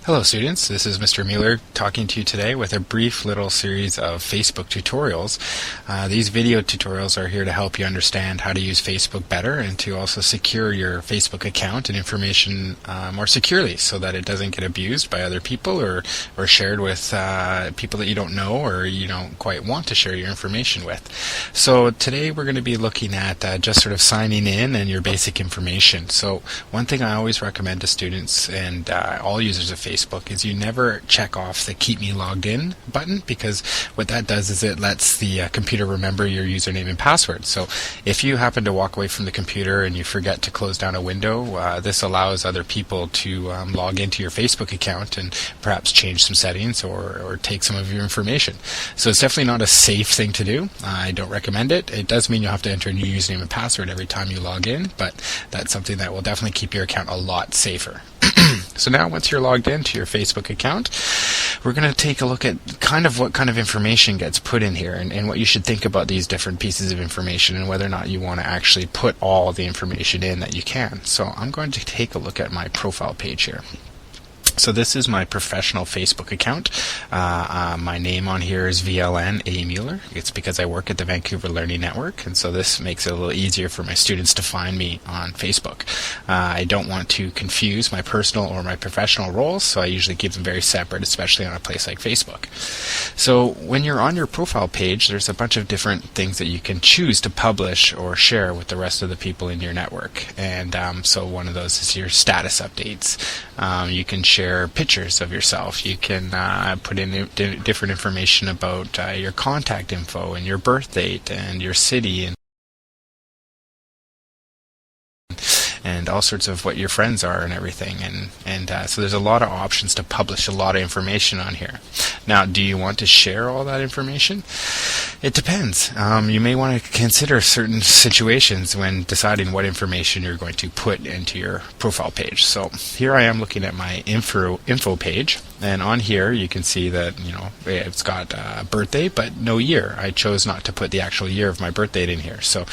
Hello students, this is Mr. Mueller talking to you today with a brief little series of Facebook tutorials. These video tutorials are here to help you understand how to use Facebook better and to also secure your Facebook account and information more securely so that it doesn't get abused by other people or shared with people that you don't know or you don't quite want to share your information with. So today we're going to be looking at just sort of signing in and your basic information. So one thing I always recommend to students and all users of Facebook is you never check off the keep me logged in button, because what that does is it lets the computer remember your username and password. So if you happen to walk away from the computer and you forget to close down a window, this allows other people to log into your Facebook account and perhaps change some settings or take some of your information. So it's definitely not a safe thing to do. I don't recommend it. It does mean you'll have to enter a new username and password every time you log in, but that's something that will definitely keep your account a lot safer. So now once you're logged into your Facebook account, we're going to take a look at what kind of information gets put in here and what you should think about these different pieces of information and whether or not you want to actually put all the information in that you can. So I'm going to take a look at my profile page here. So this is my professional Facebook account. My name on here is VLN A. Mueller. It's because I work at the Vancouver Learning Network, and so this makes it a little easier for my students to find me on Facebook. I don't want to confuse my personal or my professional roles, so I usually keep them very separate, especially on a place like Facebook. So when you're on your profile page, there's a bunch of different things that you can choose to publish or share with the rest of the people in your network. And so one of those is your status updates. You can share pictures of yourself. You can put in different information about your contact info and your birth date and your city and all sorts of what your friends are and everything. And so there's a lot of options to publish a lot of information on here. Now, do you want to share all that information? It depends. You may want to consider certain situations when deciding what information you're going to put into your profile page. So here I am looking at my info page, and on here you can see that it's got birthday but no year. I chose not to put the actual year of my birth date in here, so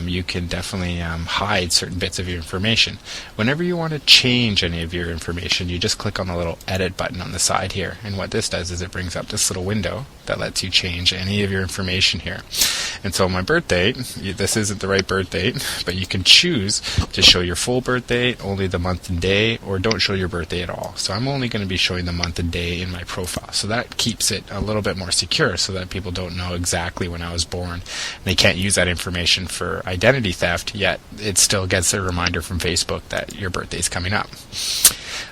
you can definitely hide certain bits of your information. Whenever you want to change any of your information, you just click on the little edit button on the side here, and what this does is it brings up this little window that lets you change any of your information here. And so my birth date, this isn't the right birth date, but you can choose to show your full birth date, only the month and day, or don't show your birthday at all. So I'm only going to be showing the month and day in my profile. So that keeps it a little bit more secure so that people don't know exactly when I was born. They can't use that information for identity theft, yet it still gets a reminder from Facebook that your birthday is coming up.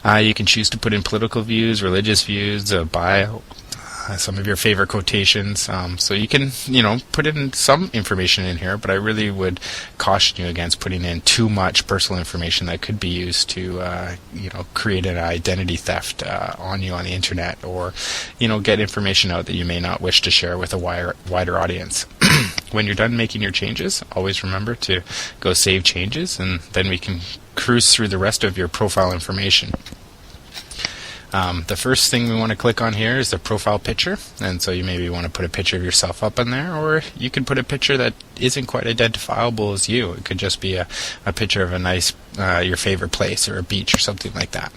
You can choose to put in political views, religious views, a bio, some of your favorite quotations. So you can, put in some information in here, but I really would caution you against putting in too much personal information that could be used to, create an identity theft on you on the internet, or, get information out that you may not wish to share with a wider audience. When you're done making your changes, always remember to go save changes, and then we can cruise through the rest of your profile information. The first thing we want to click on here is the profile picture, and so you maybe want to put a picture of yourself up in there, or you could put a picture that isn't quite identifiable as you. It could just be a picture of a nice, your favorite place or a beach or something like that.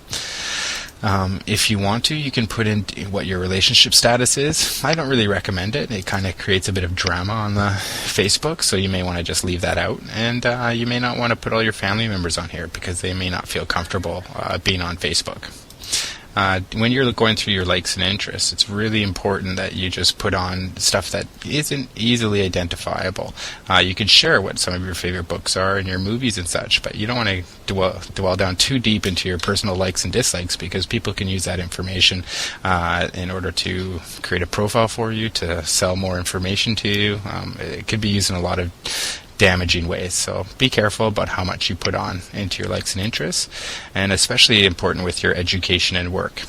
If you want to, you can put in what your relationship status is. I don't really recommend it. It kind of creates a bit of drama on the Facebook, so you may want to just leave that out. And you may not want to put all your family members on here because they may not feel comfortable being on Facebook. When you're going through your likes and interests, it's really important that you just put on stuff that isn't easily identifiable. You can share what some of your favorite books are and your movies and such, but you don't want to dwell down too deep into your personal likes and dislikes, because people can use that information in order to create a profile for you, to sell more information to you. It could be used in a lot of damaging ways, so be careful about how much you put on into your likes and interests, and especially important with your education and work.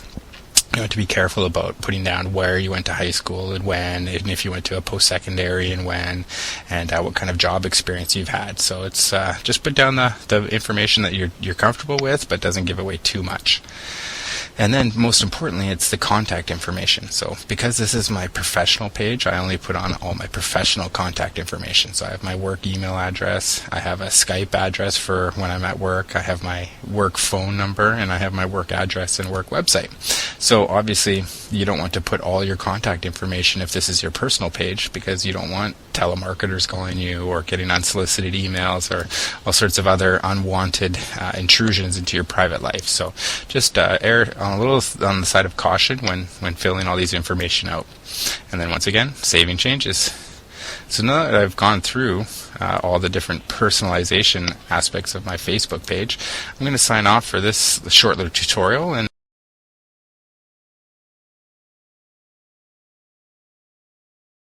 You have to be careful about putting down where you went to high school and when, and if you went to a post-secondary and when, and what kind of job experience you've had. So it's just put down the information that you're comfortable with, but doesn't give away too much. And then, most importantly, it's the contact information. So because this is my professional page, I only put on all my professional contact information. So I have my work email address, I have a Skype address for when I'm at work, I have my work phone number, and I have my work address and work website. So obviously, you don't want to put all your contact information if this is your personal page, because you don't want telemarketers calling you or getting unsolicited emails or all sorts of other unwanted intrusions into your private life. So just err a little on the side of caution when filling all these information out. And then once again, saving changes. So now that I've gone through all the different personalization aspects of my Facebook page, I'm going to sign off for this short little tutorial. And